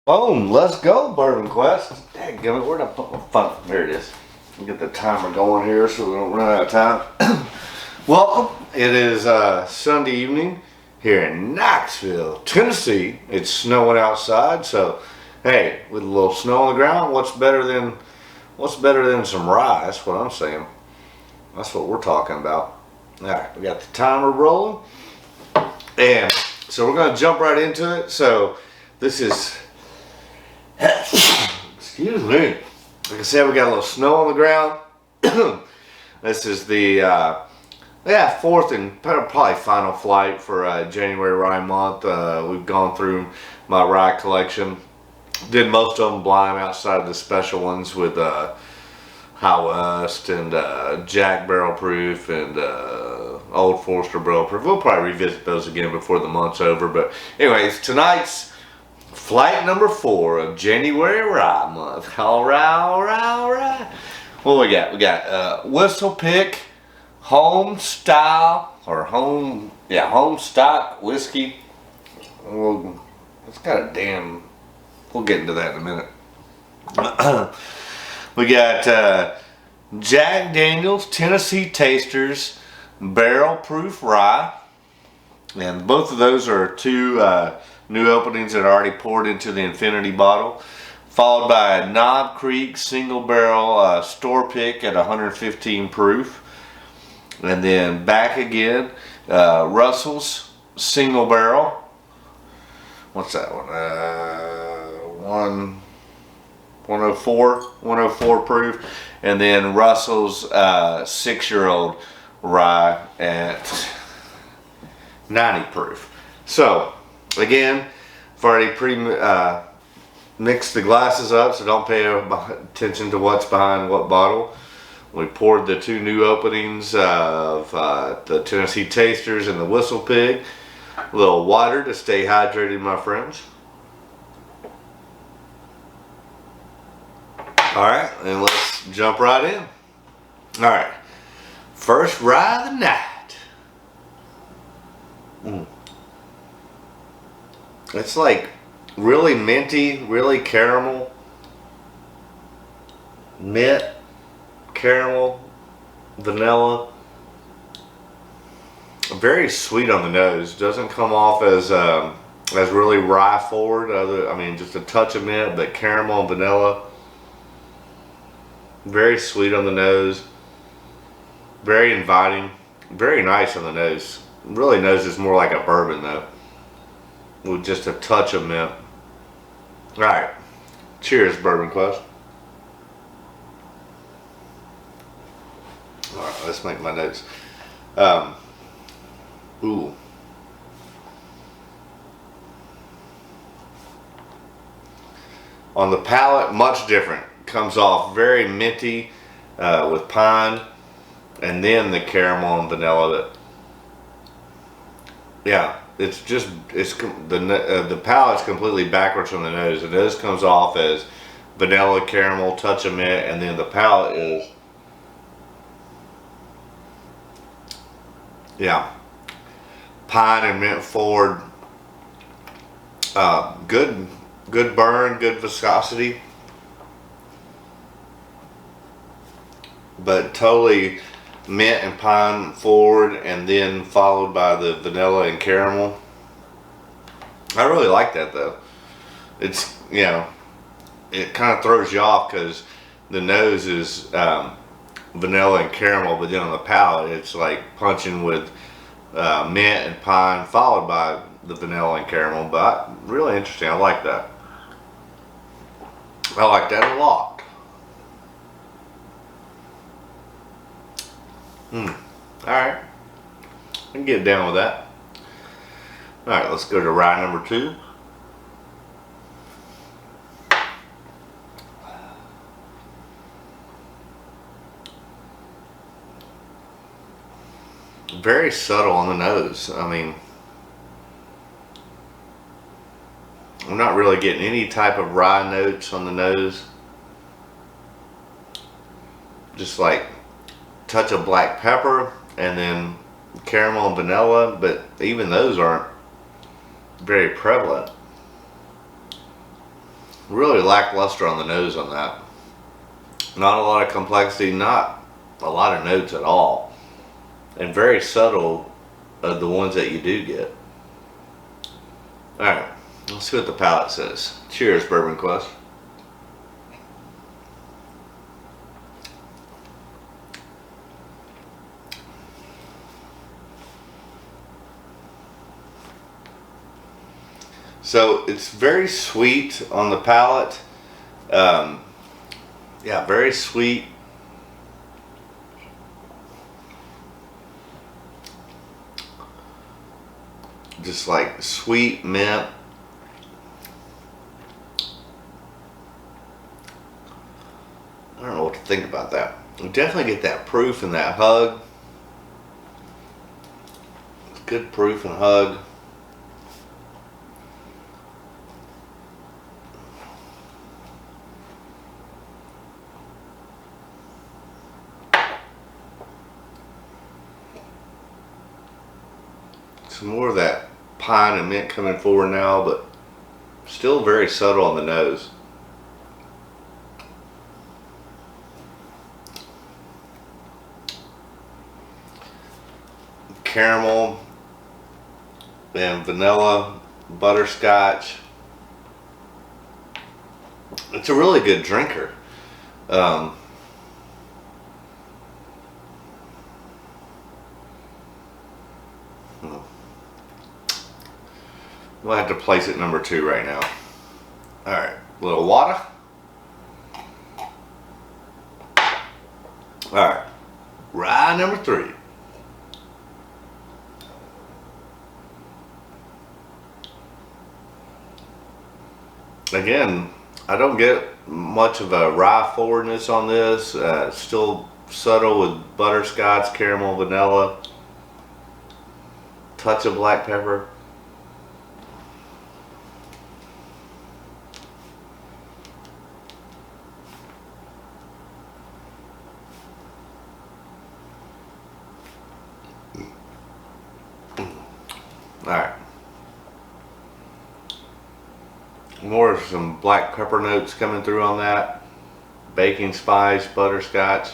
Boom, let's go, Bourbon Quest. Dadgummit, where'd I put my phone? There it is. Get the timer going here so we don't run out of time. Welcome. It is Sunday evening here in Knoxville, Tennessee. It's snowing outside, so hey, with a little snow on the ground, what's better than some rye? That's what I'm saying. That's what we're talking about. All right, we got the timer rolling, and so we're gonna jump right into it. So this is. Excuse me. Like I said, we got a little snow on the ground. This is the fourth and probably final flight for January rye month. We've gone through my rye collection. Did most of them blind outside of the special ones with High West and Jack Barrel Proof and Old Forester Barrel Proof. We'll probably revisit those again before the month's over. But anyways, tonight's flight number 4 of January rye month. All right. What we got? We got Whistlepig home style or home stock whiskey. Well, it's got a damn. We'll get into that in a minute. We got Jack Daniel's Tennessee Tasters barrel proof rye, and both of those are two new openings that are already poured into the infinity bottle, followed by a Knob Creek single barrel store pick at 115 proof, and then back again Russell's single barrel. What's that one? 104 proof, and then Russell's 6-year-old rye at 90 proof. So again, I've already mixed the glasses up, so don't pay attention to what's behind what bottle. We poured the two new openings of the Tennessee Tasters and the Whistlepig. A little water to stay hydrated, my friends. Alright, and let's jump right in. Alright, first rye of the night. It's like really minty, really caramel. Mint, caramel, vanilla. Very sweet on the nose. Doesn't come off as really rye forward. Just a touch of mint, but caramel and vanilla. Very sweet on the nose. Very inviting. Very nice on the nose. Really nose is more like a bourbon though, with just a touch of mint. Alright, cheers, Bourbon Quest. Alright, let's make my notes. Ooh. On the palate, much different. Comes off very minty with pine, and then the caramel and vanilla. The palate's completely backwards from the nose. The nose comes off as vanilla, caramel, touch of mint, and then the palate is pine and mint forward. Good burn, good viscosity, but totally mint and pine forward, and then followed by the vanilla and caramel. I really like that though. It's, it kind of throws you off because the nose is vanilla and caramel, but then on the palate it's like punching with mint and pine followed by the vanilla and caramel. But really interesting. I like that. I like that a lot. Alright, I can get down with that. Alright, let's go to rye number 2. Very subtle on the nose. I'm not really getting any type of rye notes on the nose. Just like touch of black pepper and then caramel and vanilla, but even those aren't very prevalent. Really lackluster on the nose on that. Not a lot of complexity, not a lot of notes at all. And very subtle of the ones that you do get. Alright, let's see what the palate says. Cheers, Bourbon Quest. So it's very sweet on the palate. Yeah, very sweet. Just like sweet mint. I don't know what to think about that. You definitely get that proof and that hug. Good proof and hug. Some more of that pine and mint coming forward now, but still very subtle on the nose. Caramel and vanilla, butterscotch. It's a really good drinker. We'll have to place it number 2 right now. Alright, a little water. Alright, rye number 3. Again, I don't get much of a rye forwardness on this. Still subtle with butterscotch, caramel, vanilla, touch of black pepper. Alright. More of some black pepper notes coming through on that. Baking spice, butterscotch.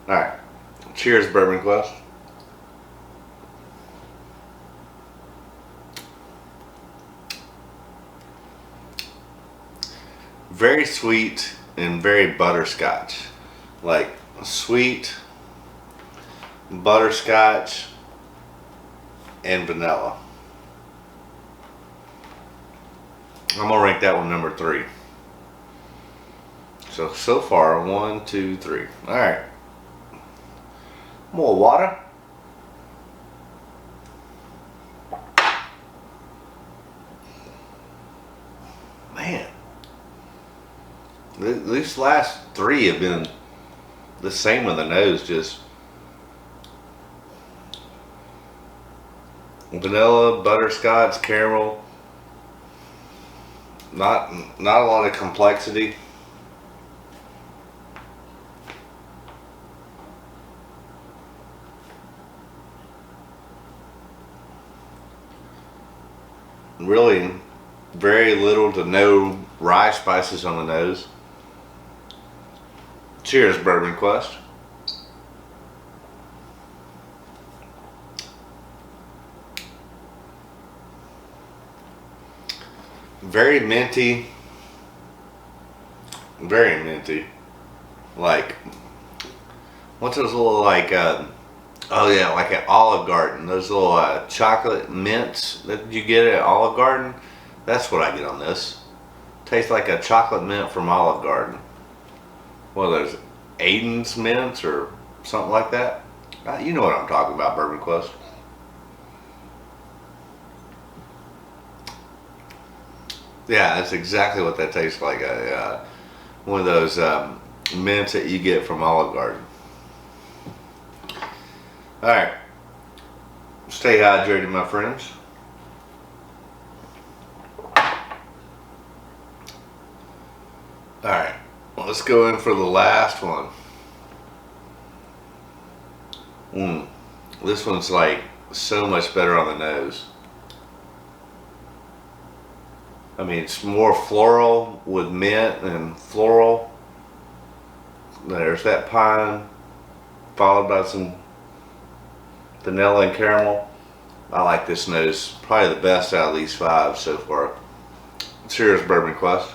Alright. Cheers, Bourbon Quest. Very sweet and very butterscotch. Like sweet, butterscotch, and vanilla. I'm gonna rank that one number 3. So far, 1, 2, 3. All right. More water. Man, these last 3 have been the same on the nose. Just vanilla, butterscotch, caramel. Not a lot of complexity. Really very little to no rye spices on the nose. Cheers, Bourbon Quest. Very minty. Very minty. Like, what's those little like, oh yeah, like at Olive Garden, those little chocolate mints that you get at Olive Garden? That's what I get on this. Tastes like a chocolate mint from Olive Garden. Well, there's Aiden's mints or something like that. You know what I'm talking about, Bourbon Quest. Yeah, that's exactly what that tastes like. One of those mints that you get from Olive Garden. Alright. Stay hydrated, my friends. Alright. Well, let's go in for the last one. This one's like so much better on the nose. I mean, it's more floral with mint and floral. There's that pine, followed by some vanilla and caramel. I like this nose. Probably the best out of these 5 so far. Cheers, Bourbon Quest.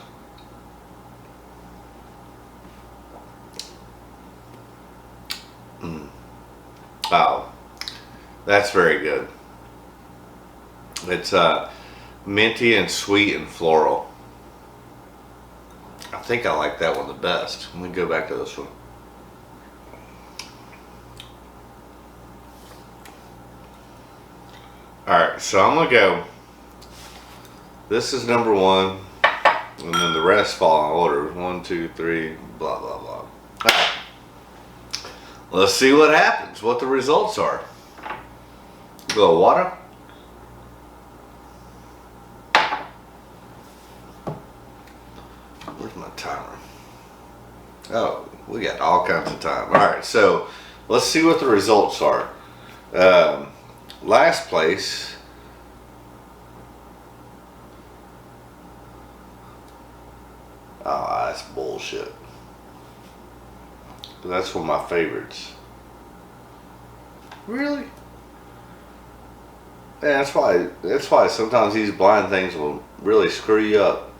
Oh, that's very good. It's minty and sweet and floral. I think I like that one the best. Let me go back to this one. Alright, so I'm going to go. This is number 1. And then the rest fall in order. 1, 2, 3, blah, blah, blah. Alright. Let's see what happens, what the results are. A little water. Where's my timer? Oh, we got all kinds of time. Alright, so let's see what the results are. Last place. Oh, that's bullshit. But that's one of my favorites. Really? Yeah, that's why sometimes these blind things will really screw you up.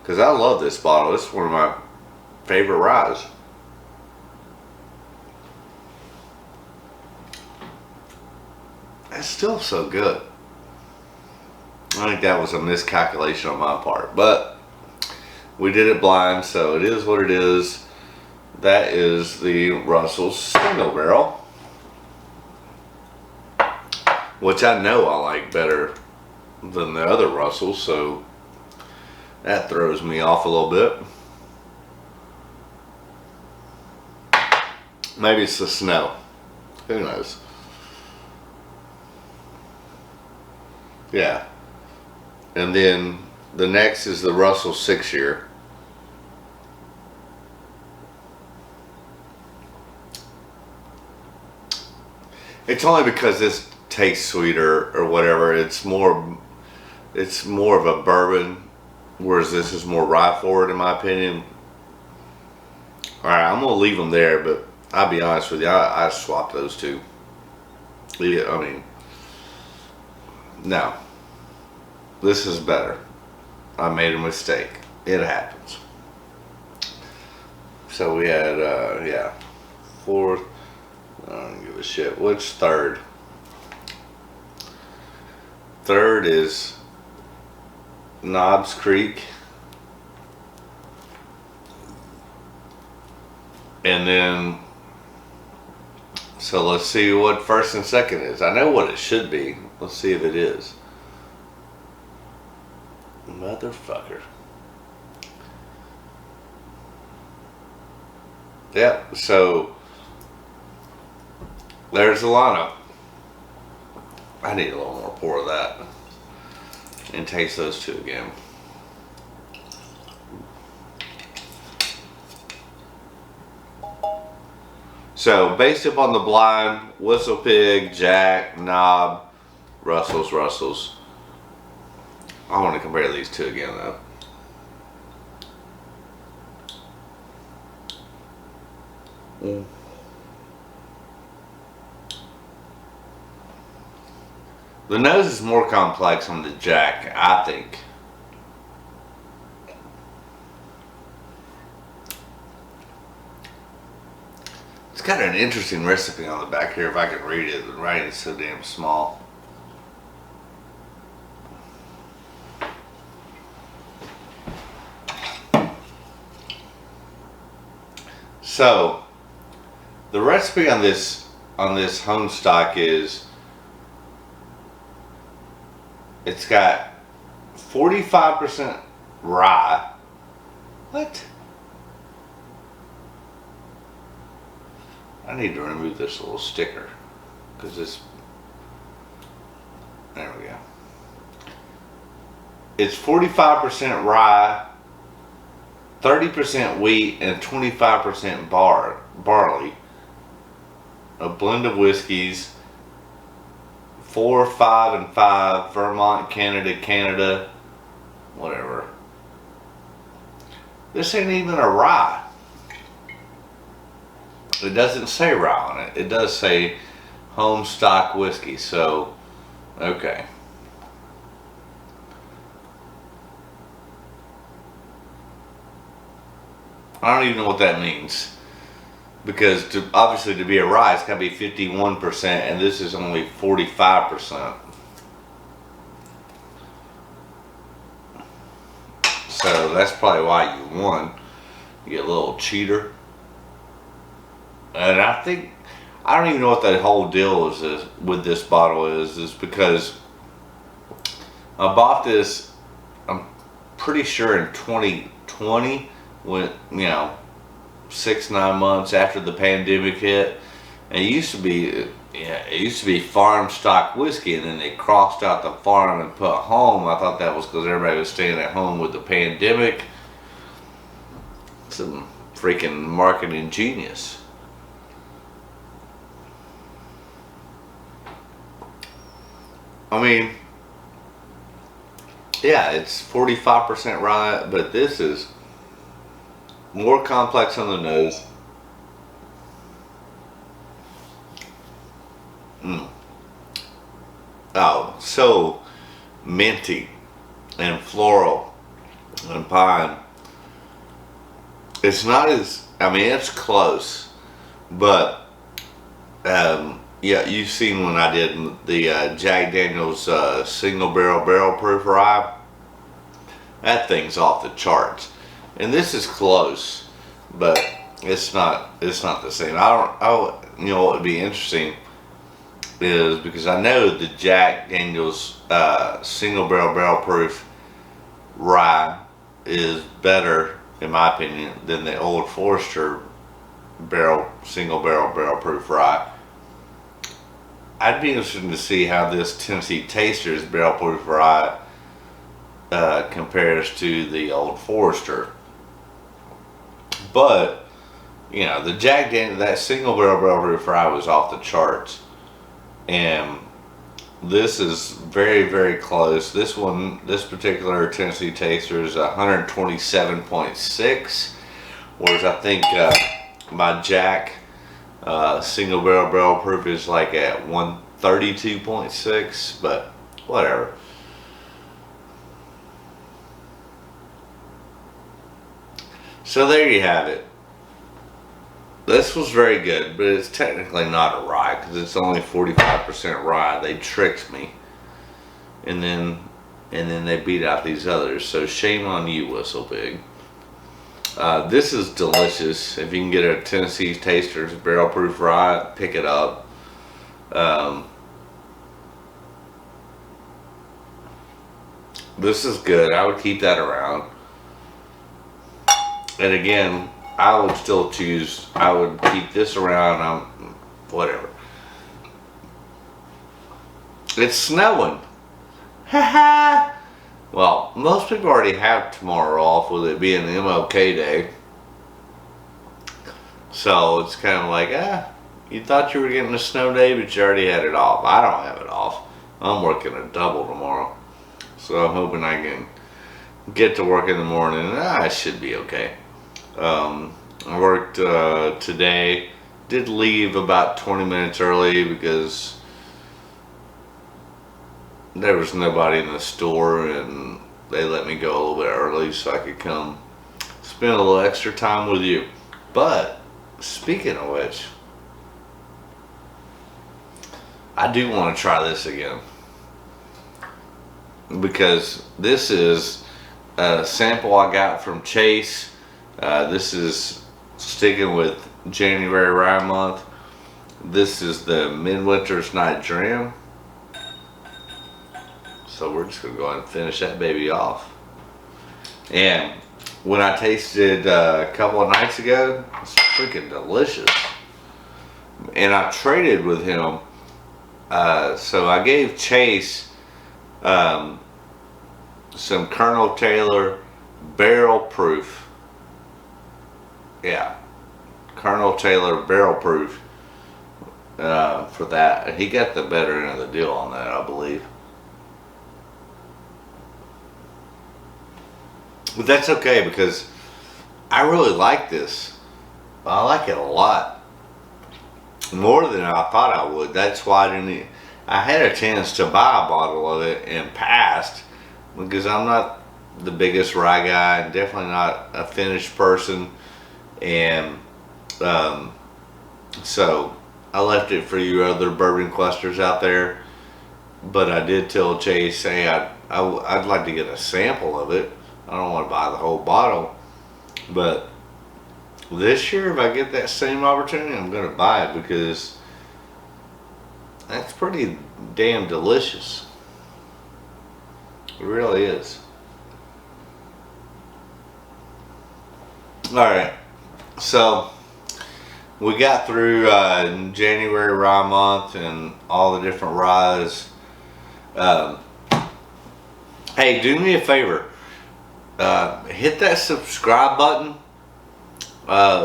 Because I love this bottle. It's one of my favorite ryes. It's still so good. I think that was a miscalculation on my part. But we did it blind, so it is what it is. That is the Russell's Single Barrel, which I know I like better than the other Russells, so that throws me off a little bit. Maybe it's the snow. Who knows? Yeah. And then the next is the Russell 6-year. It's only because this tastes sweeter or whatever. It's more of a bourbon, whereas this is more rye forward in my opinion. Alright, I'm gonna leave them there, but I'll be honest with you, I swapped those two. Yeah, I mean, no. This is better. I made a mistake. It happens. So we had, yeah, 4th. I don't give a shit. What's 3rd? 3rd is Knobs Creek. And then, so let's see what 1st and 2nd is. I know what it should be. Let's see if it is. Motherfucker. Yep, so there's the lineup. I need a little more pour of that. And taste those two again. So, based upon the blind, Whistlepig, Jack, Knob, Russell's. I want to compare these two again though. The nose is more complex on the Jack, I think. It's got an interesting recipe on the back here if I can read it. The writing's so damn small. So, the recipe on this home stock is, it's got 45% rye. What? I need to remove this little sticker because this. There we go. It's 45% rye, 30% wheat, and 25% barley. A blend of whiskeys. 4, 5, and 5. Vermont, Canada, whatever. This ain't even a rye. It doesn't say rye on it. It does say home stock whiskey. So, okay. I don't even know what that means. Because obviously to be a rye, it's got to be 51%, and this is only 45%. So that's probably why you won. You get a little cheater. And I don't even know what that whole deal is with this bottle is because I bought this, I'm pretty sure in 2020, when, 6-9 months after the pandemic hit. And it used to be farm stock whiskey, and then they crossed out the farm and put home. I thought that was because everybody was staying at home with the pandemic. Some freaking marketing genius. I mean, yeah, it's 45% rye, but this is more complex on the nose. Oh, so minty and floral and pine. It's not as, it's close, but yeah, you've seen when I did the Jack Daniel's single barrel proof rye. That thing's off the charts, and this is close, but it's not the same. What would be interesting is, because I know the Jack Daniel's single barrel proof rye is better, in my opinion, than the Old Forester single barrel proof rye. I'd be interested to see how this Tennessee Taster's barrel proof rye compares to the Old Forester. But the Jack Daniel, that single barrel proof rye was off the charts, and this is very, very close. This particular Tennessee Taster is 127.6, whereas I think my Jack single barrel proof is like at 132.6, but whatever. So there you have it. This was very good, but it's technically not a rye because it's only 45% rye. They tricked me, and then they beat out these others. So shame on you, Whistlepig. This is delicious. If you can get a Tennessee Taster's barrel proof rye, pick it up. This is good. I would keep that around. And again, I would still choose, I would keep this around, whatever. It's snowing. Haha. Well, most people already have tomorrow off, with it being the MLK Day. So it's kind of like, you thought you were getting a snow day, but you already had it off. I don't have it off. I'm working a double tomorrow. So I'm hoping I can get to work in the morning. I should be okay. I worked today. Did leave about 20 minutes early because there was nobody in the store, and they let me go a little bit early so I could come spend a little extra time with you. But speaking of which, I do want to try this again, because this is a sample I got from Chase. This is sticking with January rye month. This is the Midwinter's Night Dram. So we're just going to go ahead and finish that baby off. And when I tasted a couple of nights ago, it's freaking delicious. And I traded with him. So I gave Chase some Colonel Taylor barrel proof. Yeah, Colonel Taylor barrel proof for that. He got the better end of the deal on that, I believe. But that's okay because I really like this. I like it a lot. More than I thought I would. That's why I had a chance to buy a bottle of it and passed because I'm not the biggest rye guy and definitely not a finished person. And so I left it for you other bourbon clusters out there. But I did tell Chase, hey, I'd like to get a sample of it. I don't want to buy the whole bottle. But this year, if I get that same opportunity, I'm going to buy it because that's pretty damn delicious. It really is. Alright, so we got through January rye month and all the different ryes. Hey, do me a favor. Hit that subscribe button.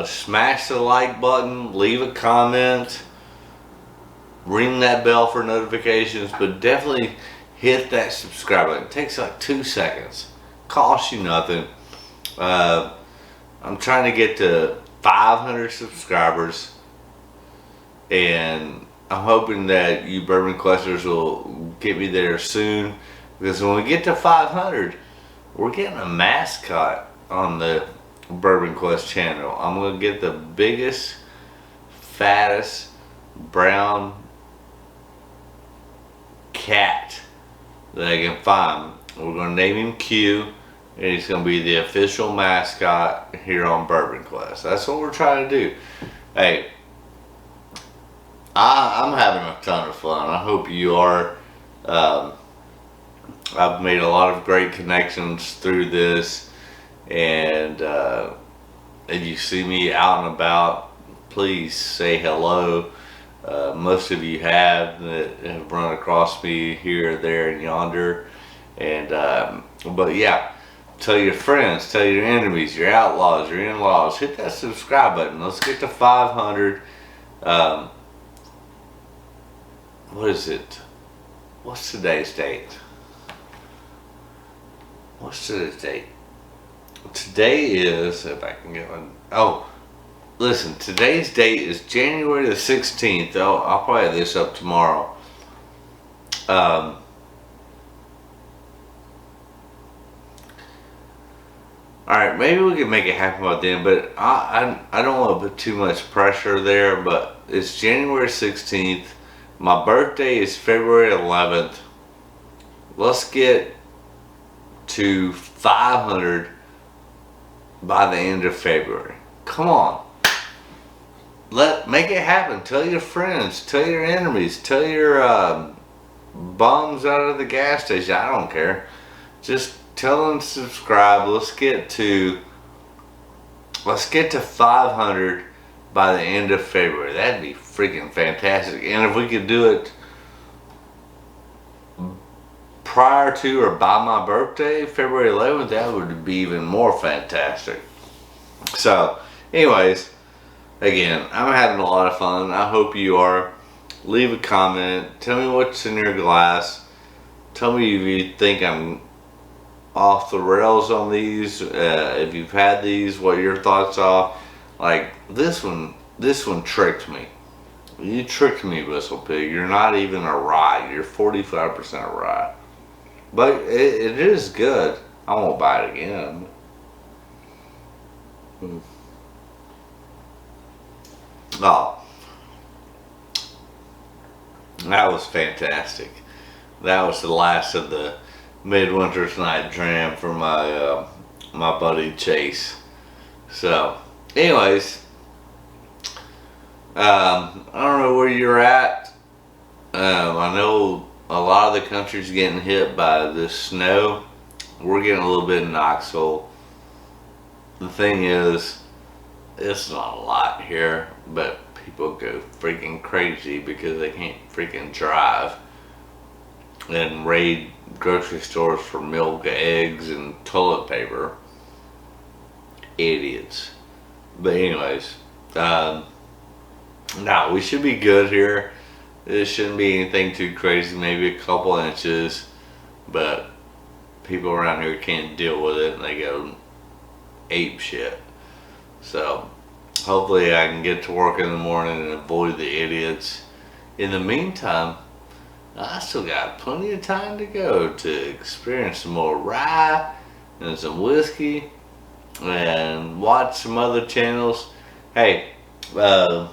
Smash the like button. Leave a comment. Ring that bell for notifications. But definitely hit that subscribe button. It takes like 2 seconds. Costs you nothing. I'm trying to get to 500 subscribers. And I'm hoping that you bourbon clusters will get me there soon. Because when we get to 500, we're getting a mascot on the Bourbon Quest channel. I'm going to get the biggest, fattest, brown cat that I can find. We're going to name him Q, and he's going to be the official mascot here on Bourbon Quest. That's what we're trying to do. Hey, I'm having a ton of fun. I hope you are. I've made a lot of great connections through this, and if you see me out and about, please say hello. Most of you have that have run across me here, there, and yonder. And but yeah, tell your friends, tell your enemies, your outlaws, your in-laws, hit that subscribe button. Let's get to 500. What is it? What's today's date? What's today's date? Today is, if I can get one. Oh, listen, today's date is January the 16th. I'll probably have this up tomorrow. Alright, maybe we can make it happen by then, but I don't want to put too much pressure there, but it's January 16th. My birthday is February 11th. Let's get to 500 by the end of February. Come on. Make it happen. Tell your friends, tell your enemies, tell your bums out of the gas station. I don't care. Just tell them to subscribe. Let's get to 500 by the end of February. That'd be freaking fantastic. And if we could do it prior to or by my birthday, February 11th, that would be even more fantastic. So, anyways, again, I'm having a lot of fun. I hope you are. Leave a comment. Tell me what's in your glass. Tell me if you think I'm off the rails on these. If you've had these, what your thoughts are. Like, this one tricked me. You tricked me, Whistlepig. You're not even a rye. You're 45% rye. But it is good. I won't buy it again. Oh, that was fantastic. That was the last of the Midwinter's Night Dram for my my buddy Chase. So, anyways, I don't know where you're at. I know a lot of the country's getting hit by this snow. We're getting a little bit in Knoxville. The thing is, it's not a lot here, but people go freaking crazy because they can't freaking drive and raid grocery stores for milk, eggs, and toilet paper. Idiots. But anyways, no, we should be good here. It shouldn't be anything too crazy, maybe a couple inches, but people around here can't deal with it, and they go ape shit. So hopefully I can get to work in the morning and avoid the idiots. In the meantime, I still got plenty of time to go to experience some more rye and some whiskey and watch some other channels. Hey, I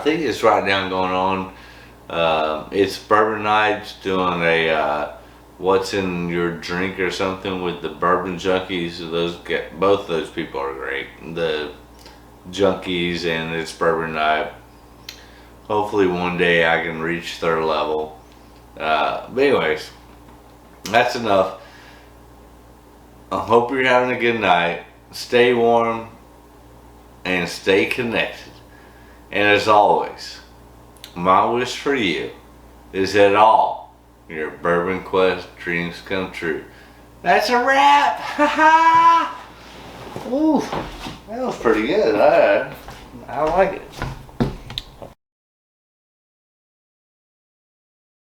think it's right now going on. It's Bourbon Nights doing a what's in your drink or something with the bourbon junkies. Both those people are great. The junkies and it's Bourbon Night. Hopefully one day I can reach their level. But anyways, that's enough. I hope you're having a good night. Stay warm and stay connected. And as always, my wish for you is that all your Bourbon Quest dreams come true. That's a wrap! Ha ha! Ooh, that was pretty good. I like it.